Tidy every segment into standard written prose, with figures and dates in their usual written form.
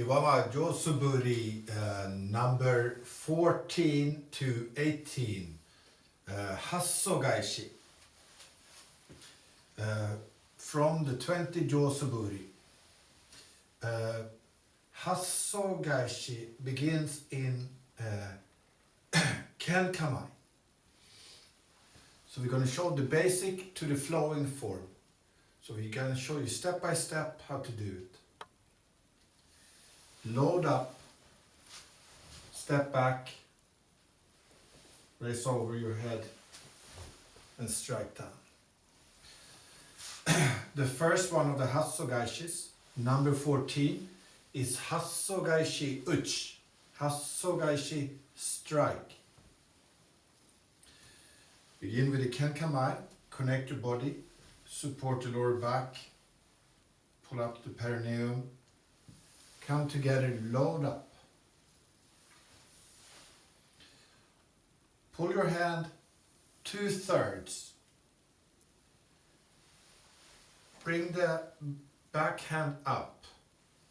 Iwama Jo Suburi, number 14 to 18, Hasso Gaeshi. From the 20 Jo Suburi. Hasso Gaeshi begins in Kamae. So we're going to show the basic to the flowing form. So we're going to show you step by step how to do it. Load up, step back, raise over your head, and strike down. The first one of the Hasso Gaeshis, number 14, is Hassogae Uchi, Hassogae strike. Begin with the Kamae, connect your body, support the lower back, pull up the perineum, come together, load up. Pull your hand 2/3. Bring the back hand up.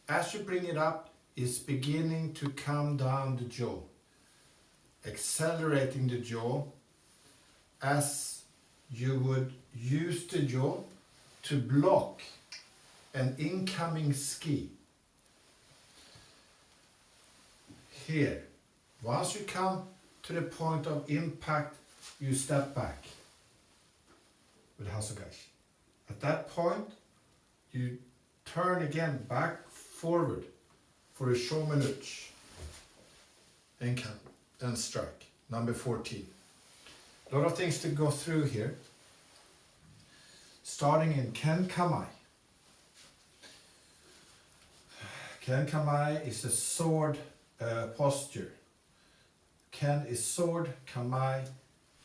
As you bring it up, it's beginning to come down the jaw. Accelerating the jaw as you would use the jaw to block an incoming ski. Here, once you come to the point of impact, you step back with Hasso Gaeshi. At that point, you turn again back forward for a Shomen Uchi and come and strike, number 14. A lot of things to go through here. Starting in Kamae. Kamae is a sword posture. Ken is sword, Kamae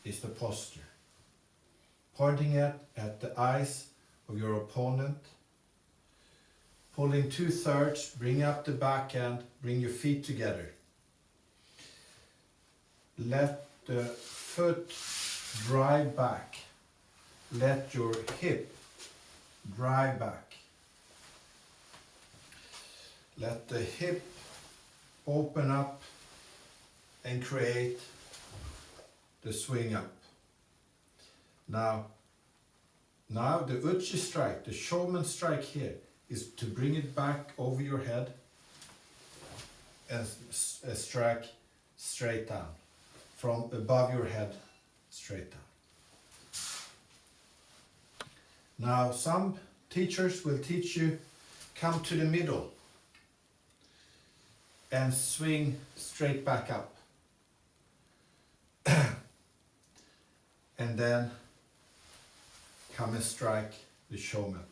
is the posture. Pointing it at the eyes of your opponent. Pulling 2/3, bring up the back end, bring your feet together. Let the foot drive back. Let your hip drive back. Let the hip open up and create the swing up. Now the Uchi strike, the Shomen strike here, is to bring it back over your head and strike straight down. From above your head, straight down. Now some teachers will teach you, come to the middle and swing straight back up. And then come and strike the Shomen.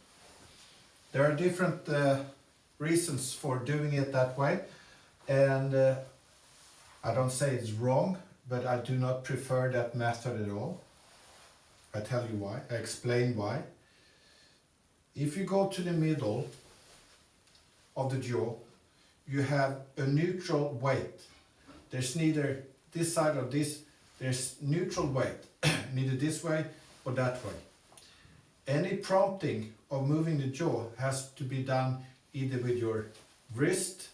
There are different reasons for doing it that way, and I don't say it's wrong, but I do not prefer that method at all. I tell you why, I explain why. If you go to the middle of the jaw, you have a neutral weight. There's neither this side or this, there's neutral weight, neither this way or that way. Any prompting of moving the jaw has to be done either with your wrist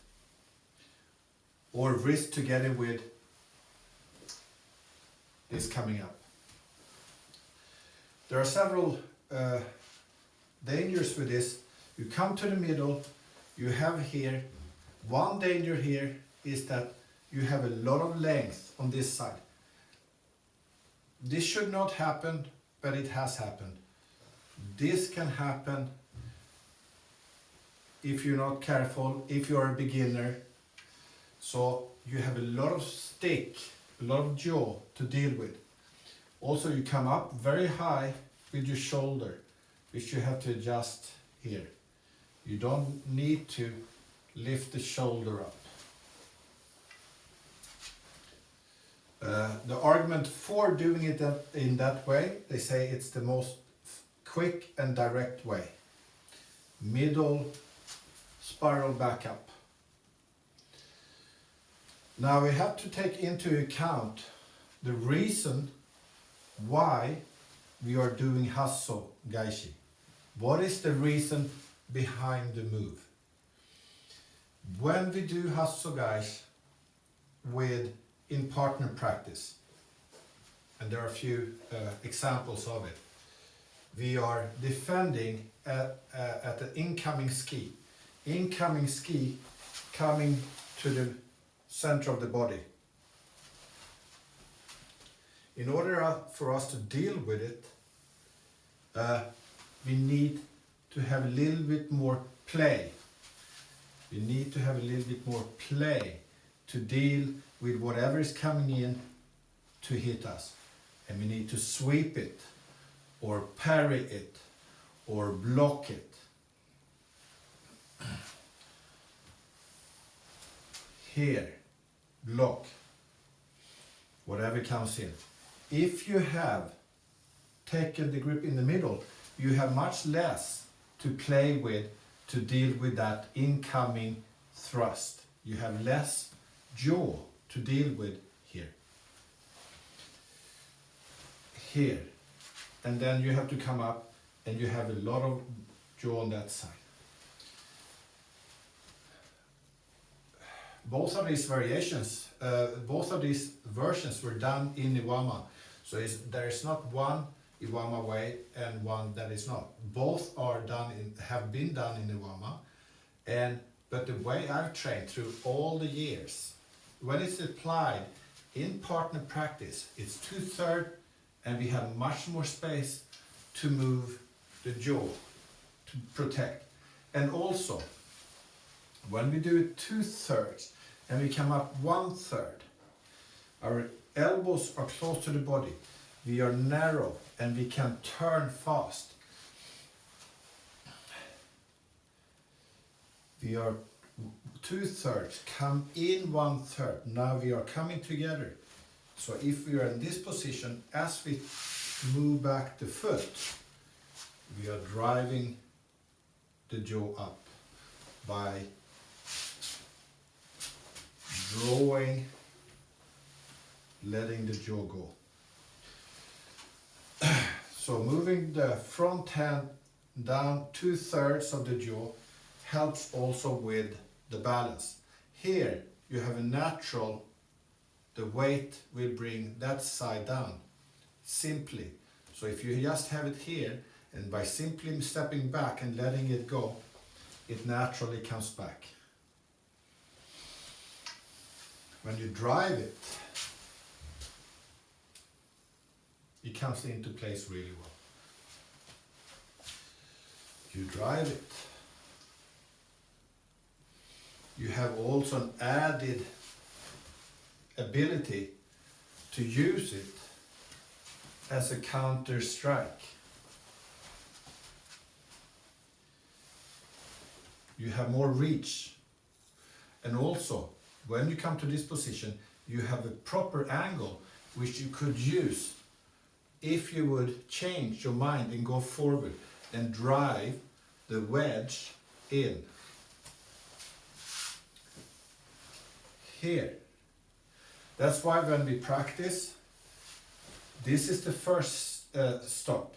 or wrist together with this coming up. There are several dangers with this. You come to the middle, you have here, one danger here is that you have a lot of length on this side. This should not happen, but it has happened. This can happen if you're not careful, if you're a beginner. So you have a lot of stick, a lot of jaw to deal with. Also you come up very high with your shoulder, which you have to adjust here. You don't need to lift the shoulder up. The argument for doing it in that way, they say it's the most quick and direct way. Middle, spiral back up. Now we have to take into account the reason why we are doing Hasso Gaeshi. What is the reason behind the move? When we do Hasso Gaeshi in partner practice, and there are a few examples of it, we are defending at the incoming ski. Incoming ski coming to the center of the body. In order for us to deal with it, we need to have a little bit more play. We need to have a little bit more play to deal with whatever is coming in to hit us. And we need to sweep it, or parry it, or block it. Here, block, whatever comes in. If you have taken the grip in the middle, you have much less to play with to deal with that incoming thrust. You have less jaw to deal with here. Here. And then you have to come up and you have a lot of jaw on that side. Both of these variations, both of these versions were done in Iwama. So there is not one Iwama way and one that is not. Both are have been done in Iwama, but the way I've trained through all the years, when it's applied in partner practice, it's 2/3, and we have much more space to move the jaw to protect. And also, when we do it 2/3 and we come up 1/3, our elbows are close to the body. We are narrow and we can turn fast. We are 2/3, come in 1/3. Now we are coming together. So if we are in this position, as we move back the foot, we are driving the jaw up by drawing, letting the jaw go. So moving the front hand down 2/3 of the jaw helps also with the balance. Here you have a natural, the weight will bring that side down, simply. So if you just have it here, and by simply stepping back and letting it go, it naturally comes back. When you drive it, it comes into place really well. You drive it. You have also an added ability to use it as a counter strike. You have more reach. And also, when you come to this position, you have a proper angle which you could use if you would change your mind and go forward and drive the wedge in. Here. That's why when we practice, this is the first stop.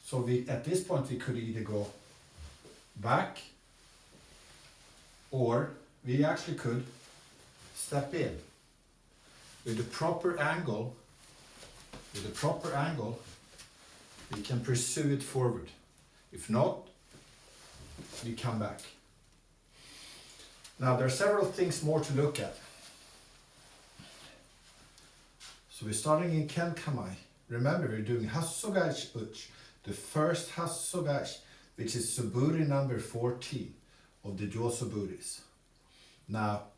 So at this point we could either go back, or we actually could step in. With the proper angle, we can pursue it forward. If not, we come back. Now there are several things more to look at. So we're starting in Ken Kamae. Remember, we're doing Hassogae Uchi, the first Hasso Gaeshi, which is Suburi number 14 of the Jo Suburis. Now,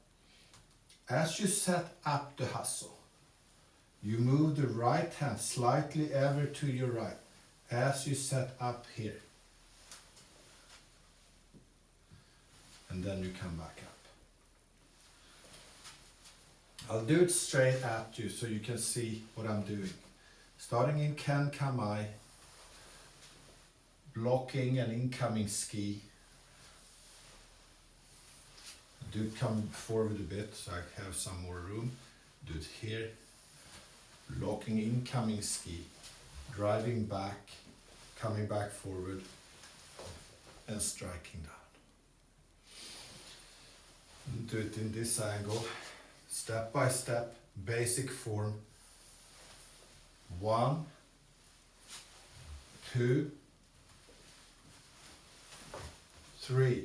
as you set up the Hasso, you move the right hand slightly ever to your right as you set up here. And then you come back up. I'll do it straight at you so you can see what I'm doing. Starting in Ken Kamae, blocking an incoming ski. Do come forward a bit so I have some more room. Do it here. Blocking incoming ski, driving back, coming back forward, and striking down. Do it in this angle, step by step, basic form. 1, 2, 3.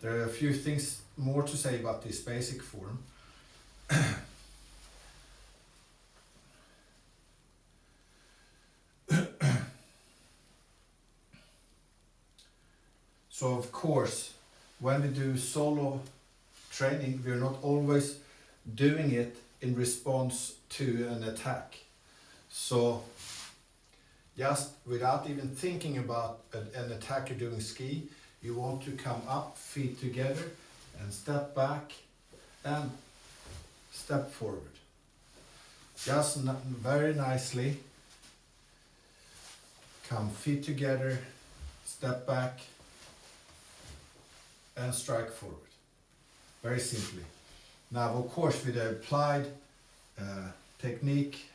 There are a few things more to say about this basic form. So of course, when we do solo training, we're not always doing it in response to an attack. So just without even thinking about an attacker doing ski, you want to come up, feet together, and step back and step forward. Just very nicely come feet together, step back, and strike forward. Very simply. Now, of course, with the applied technique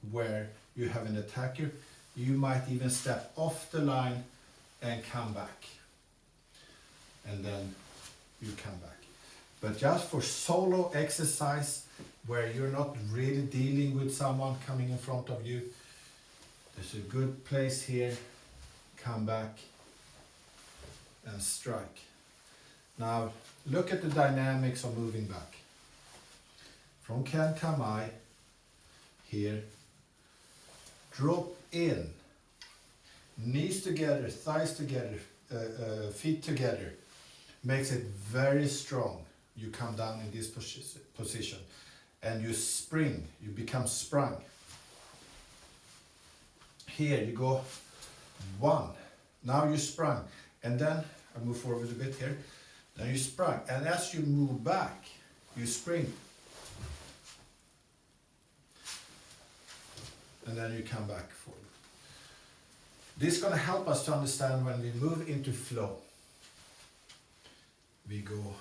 where you have an attacker, you might even step off the line and come back. And then you come back. But just for solo exercise, where you're not really dealing with someone coming in front of you, there's a good place here. Come back and strike. Now, look at the dynamics of moving back. From Kamae, here, drop in, knees together, thighs together, feet together, makes it very strong. You come down in this position and you spring, you become sprung. Here you go 1, now you sprung, and then I move forward a bit here. Then you sprung, and as you move back, you spring. And then you come back forward. This is going to help us to understand when we move into flow. We go 1,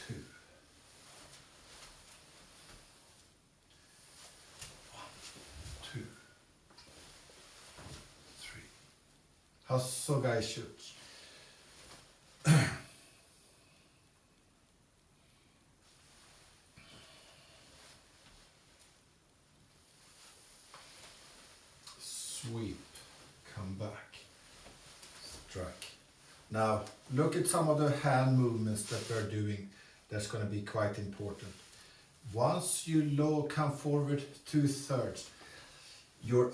2, 1, 2, 3. Hassogae Uchi. Sweep, come back, strike. Now look at some of the hand movements that we're doing. That's going to be quite important. Once you come forward 2/3, your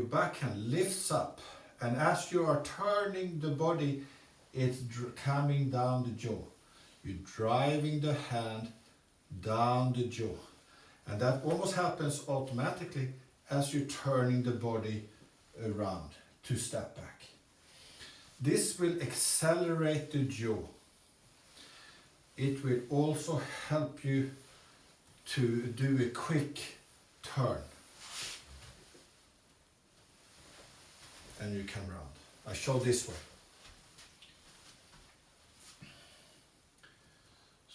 backhand lifts up, and as you are turning the body, it's coming down the jaw. You're driving the hand down the jaw, and that almost happens automatically as you're turning the body around to step back. This will accelerate the jaw. It will also help you to do a quick turn. And you come around. I show this way.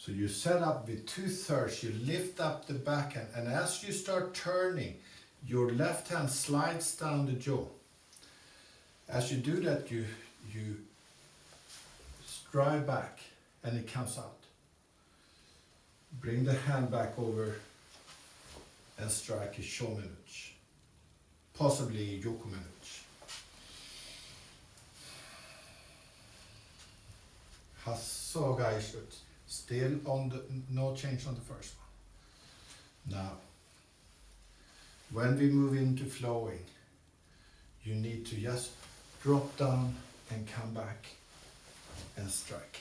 So you set up with 2/3, you lift up the backhand, and as you start turning, your left hand slides down the jaw. As you do that, you stride back and it comes out. Bring the hand back over and strike a Shomen Uchi, possibly Yokumen Uchi. Hassogae Uchi, still on no change on the first one. Now, when we move into flowing, you need to just drop down and come back and strike.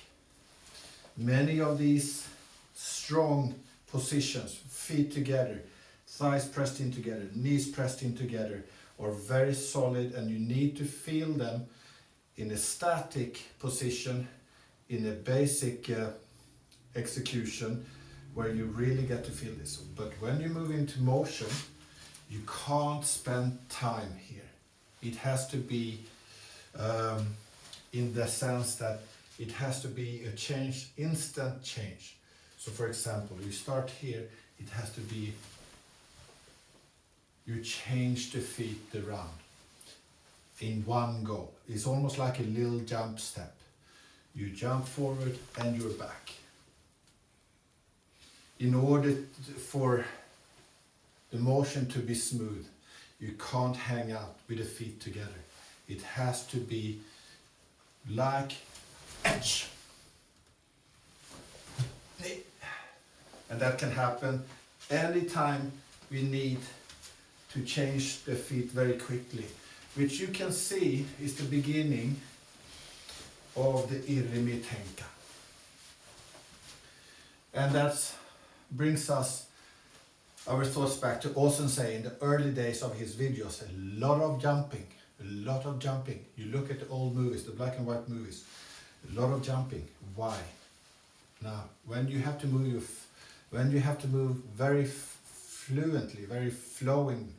Many of these strong positions, feet together, thighs pressed in together, knees pressed in together, are very solid, and you need to feel them in a static position, in a basic execution, where you really get to feel this. But when you move into motion, you can't spend time here. It has to be in the sense that it has to be a change, instant change. So for example, you start here, it has to be, you change the feet around. in one go. It's almost like a little jump step. You jump forward and you're back. In order for the motion to be smooth, you can't hang out with the feet together. It has to be like edge. And that can happen anytime we need to change the feet very quickly, which you can see is the beginning of the irimi tenka. And that brings us our thoughts back to Osensei in the early days of his videos. A lot of jumping. You look at the old movies, the black and white movies, a lot of jumping. Why? Now, when you have to move very fluently, very flowing,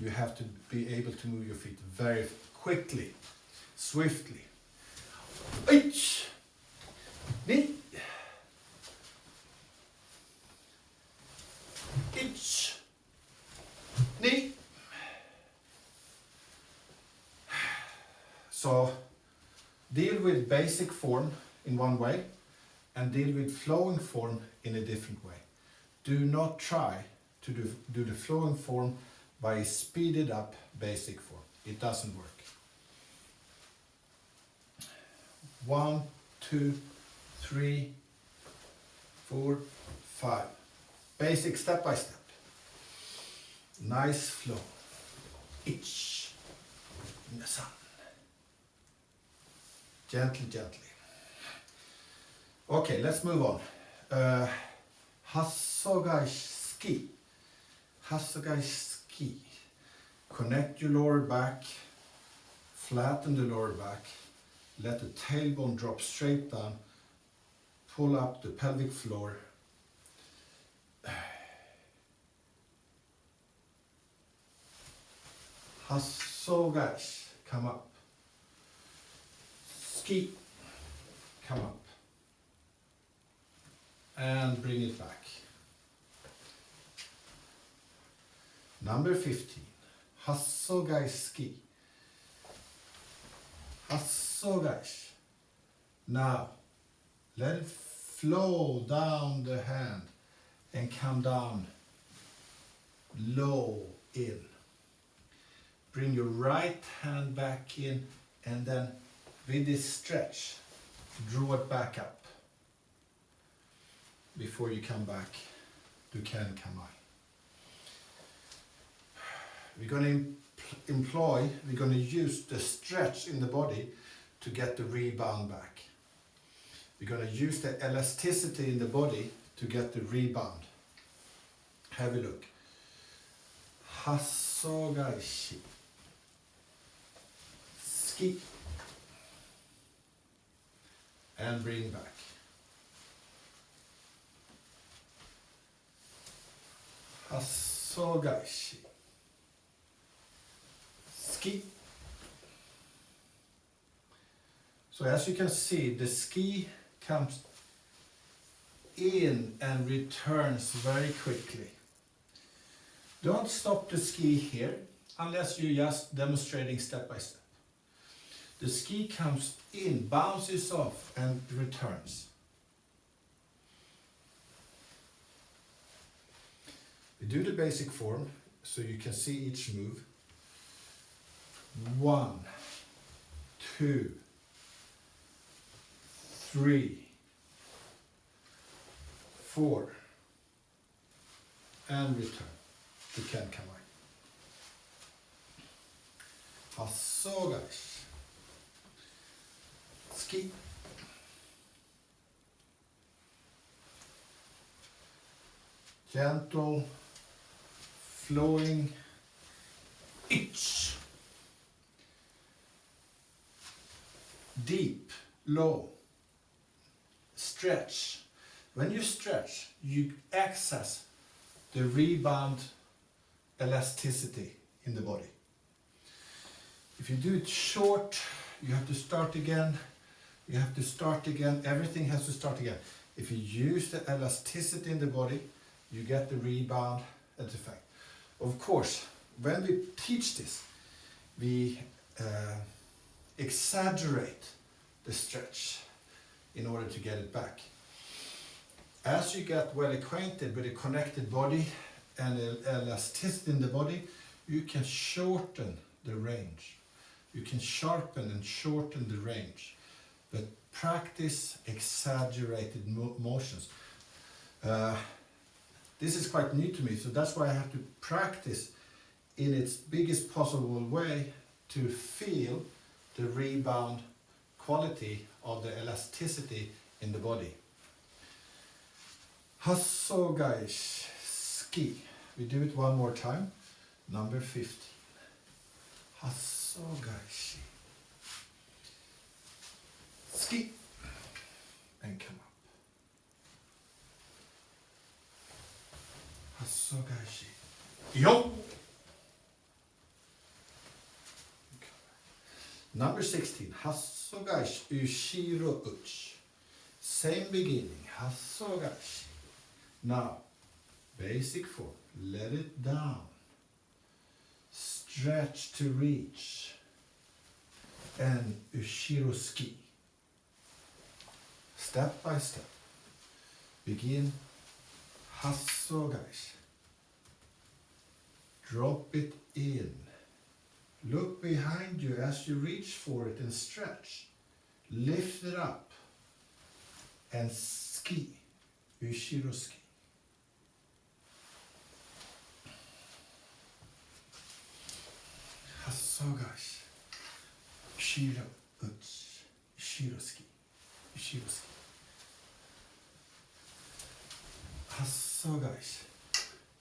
you have to be able to move your feet very quickly, swiftly. Ich, ni, ich, ni. So deal with basic form in one way and deal with flowing form in a different way. Do not try to do the flowing form by a speeded up basic form. It doesn't work. 1, 2, 3, 4, 5. Basic step by step. Nice flow. Ich. Minasan. Gently. Okay, let's move on. Hassogae Ski. Hassogae Ski. Connect your lower back, flatten the lower back, let the tailbone drop straight down, pull up the pelvic floor. Hassogae, come up. Ski, come up. And bring it back. Number 15, Hassogae Ski. Hassogae. Now, let it flow down the hand and come down low in. Bring your right hand back in and then with this stretch, draw it back up before you come back to Ken Kamae. We're going to use the stretch in the body to get the rebound back. We're going to use the elasticity in the body to get the rebound. Have a look. Hasso Gaeshi. Ski. And bring back. Hasso Gaeshi. Ski. So as you can see, the ski comes in and returns very quickly. Don't stop the ski here unless you're just demonstrating step by step. The ski comes in, bounces off and returns. We do the basic form so you can see each move. 1, 2, 3, 4, and return to Ken Kamae. Hassogae. Ski. Gentle, flowing, ich. Deep, low, stretch. When you stretch, you access the rebound elasticity in the body. If you do it short, you have to start again. Everything has to start again. If you use the elasticity in the body, you get the rebound effect. Of course, when we teach this, we exaggerate the stretch in order to get it back. As you get well acquainted with a connected body and elasticity in the body, you can shorten the range. You can sharpen and shorten the range, but practice exaggerated motions. This is quite new to me, so that's why I have to practice in its biggest possible way to feel the rebound quality of the elasticity in the body. Hassogae Ski. We do it one more time. Number 15. Hasso Gaeshi. Ski. And come up. Hasso Gaeshi. Yo! Number 16. Hassogae Ushiro Uchi. Same beginning. Hasso Gaeshi. Now, basic form. Let it down. Stretch to reach. And Ushiro Ski. Step by step. Begin Hassogae. Drop it in. Look behind you as you reach for it and stretch. Lift it up. And ski. Ushiro Ski. Hassogae Ushiro Uchi. Ushiro Ski. Ushiro Ski. Hassogae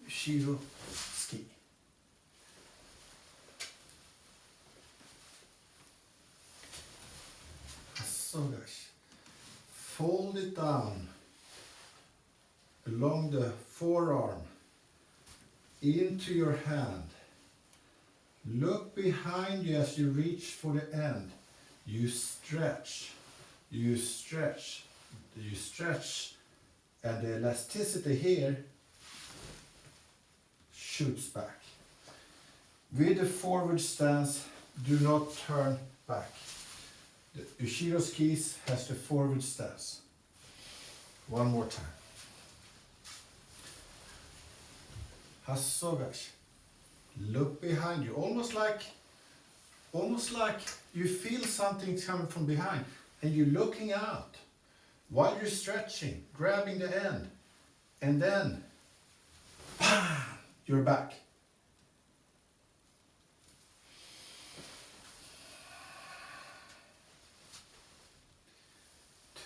Ushiro Ski. Hassogae. Fold it down along the forearm into your hand. Look behind you as you reach for the end. You stretch, you stretch, you stretch, and the elasticity here shoots back. With the forward stance, do not turn back. The Ushiro Skis has the forward stance. One more time. Hassogae. Look behind you, almost like you feel something coming from behind, and you're looking out while you're stretching, grabbing the end, and then bam, you're back.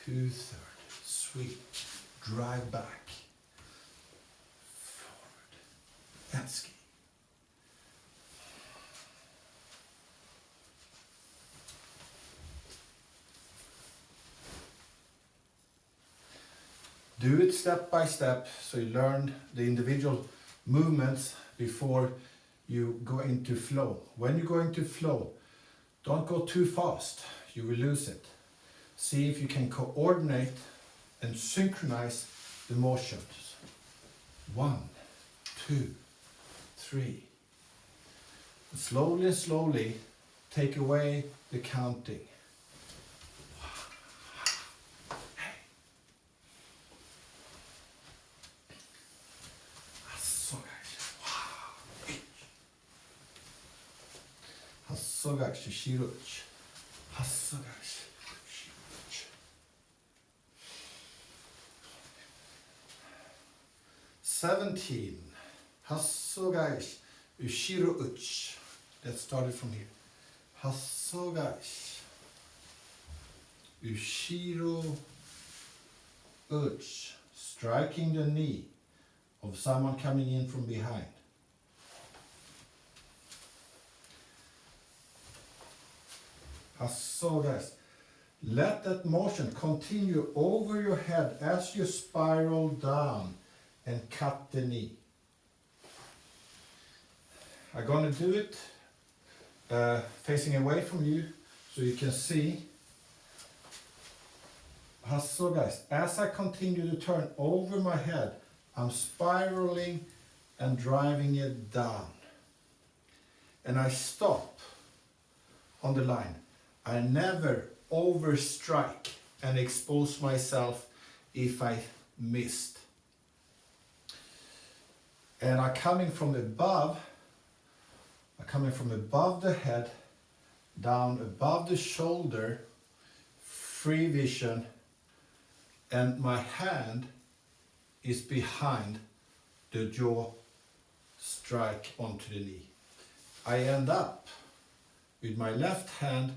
Two-thirds, sweep, drive back, forward, and ski. Do it step by step so you learn the individual movements before you go into flow. When you go into flow, don't go too fast, you will lose it. See if you can coordinate and synchronize the motions. 1, 2, 3. Slowly and slowly take away the counting. Hassogae Ushiro Uchi. Hassogae Ushiro Uchi. 17. Hassogae Ushiro Uchi. Let's start it from here. Hassogae Ushiro Uchi. Striking the knee of someone coming in from behind. Hassogae. Let that motion continue over your head as you spiral down and cut the knee. I'm going to do it facing away from you so you can see. Hassogae. As I continue to turn over my head, I'm spiraling and driving it down. And I stop on the line. I never overstrike and expose myself if I missed. And I'm coming from above the head, down above the shoulder, free vision, and my hand is behind the jaw strike onto the knee. I end up with my left hand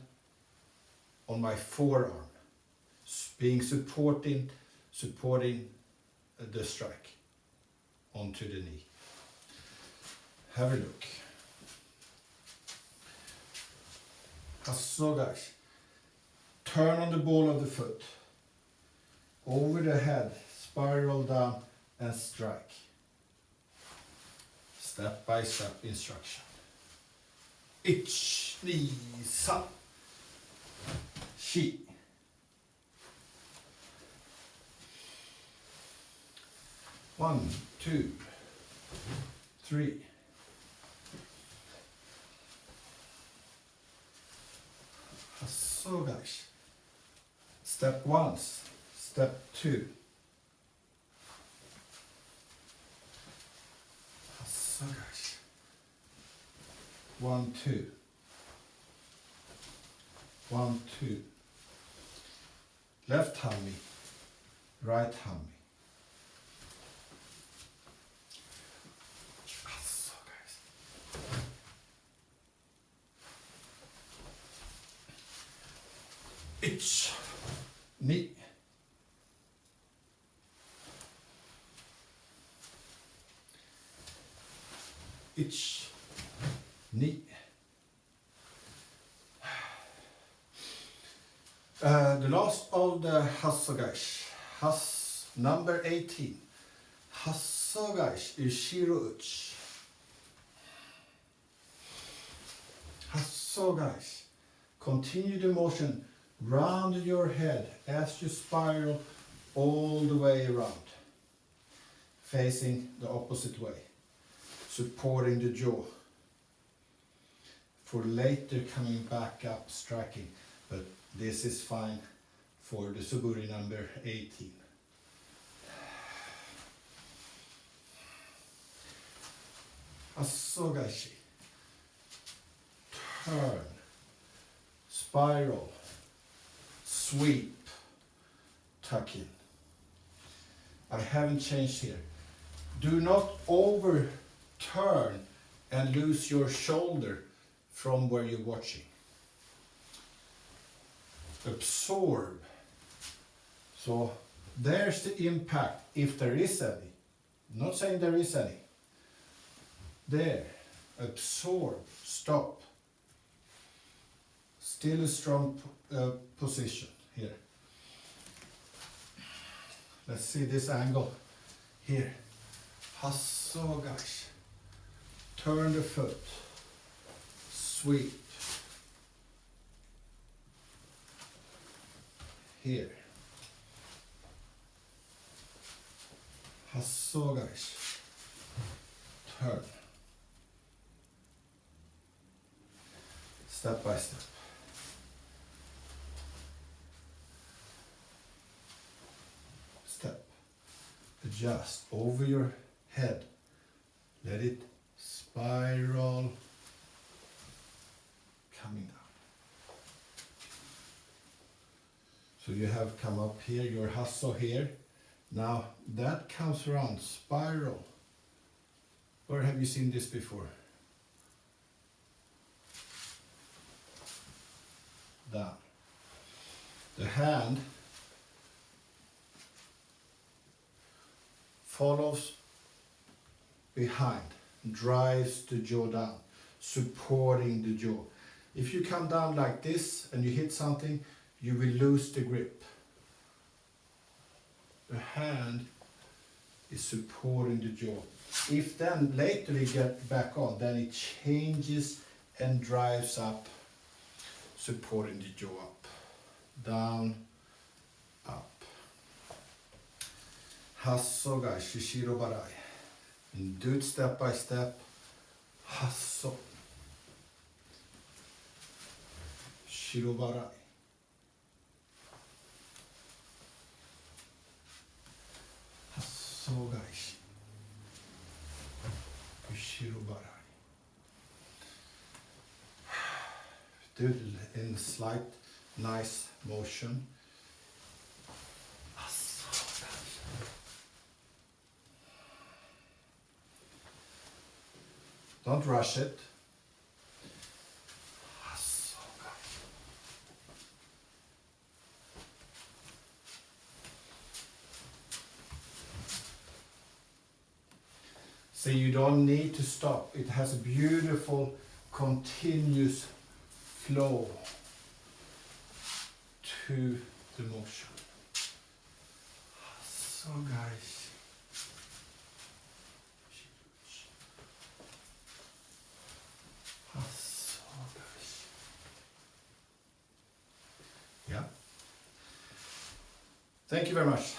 on my forearm, being supporting the strike onto the knee. Have a look. Hassogae Uchi. Turn on the ball of the foot. Over the head, spiral down and strike. Step by step instruction. Ich, ni, sa. Shi. One, two, three. Hassogae Uchi. Step once, step two. Hassogae Uchi. 1, 2. 1, 2. Left hand me, right hand me. Ich, ni. Ich, ni. The last of the Hassogae Uchi, number 18. Hassogae Ushiro Uchi. Hassogae Uchi. Continue the motion round your head as you spiral all the way around, facing the opposite way, supporting the jaw for later coming back up striking, but this is fine for the Suburi number 18. Hassogae Uchi. Turn, spiral, sweep, tuck in. I haven't changed here. Do not overturn and lose your shoulder from where you're watching. Absorb. So there's the impact, if there is any. I'm not saying there is any. There. Absorb. Stop. Still a strong position here. Let's see this angle here. Hassogae Uchi. Turn the foot. Sweep. Here. Hassogae Uchi. Turn. Step by step. Step. Adjust over your head. Let it spiral. Coming down. So you have come up here, your hasso here. Now that comes around, spiral. Where have you seen this before? Down. The hand follows behind, drives the jaw down, supporting the jaw. If you come down like this and you hit something, you will lose the grip. The hand is supporting the jaw. If then later you get back on, then it changes and drives up, supporting the jaw up, down, up. Hassogae Uchi Shiro Barai. And do it step by step. Hasso. Ushiro barai. Hasso Gaeshi. Ushiro barai. Do it in slight, nice motion. Don't rush it. So you don't need to stop. It has a beautiful, continuous flow to the motion. So guys. Yeah. Thank you very much.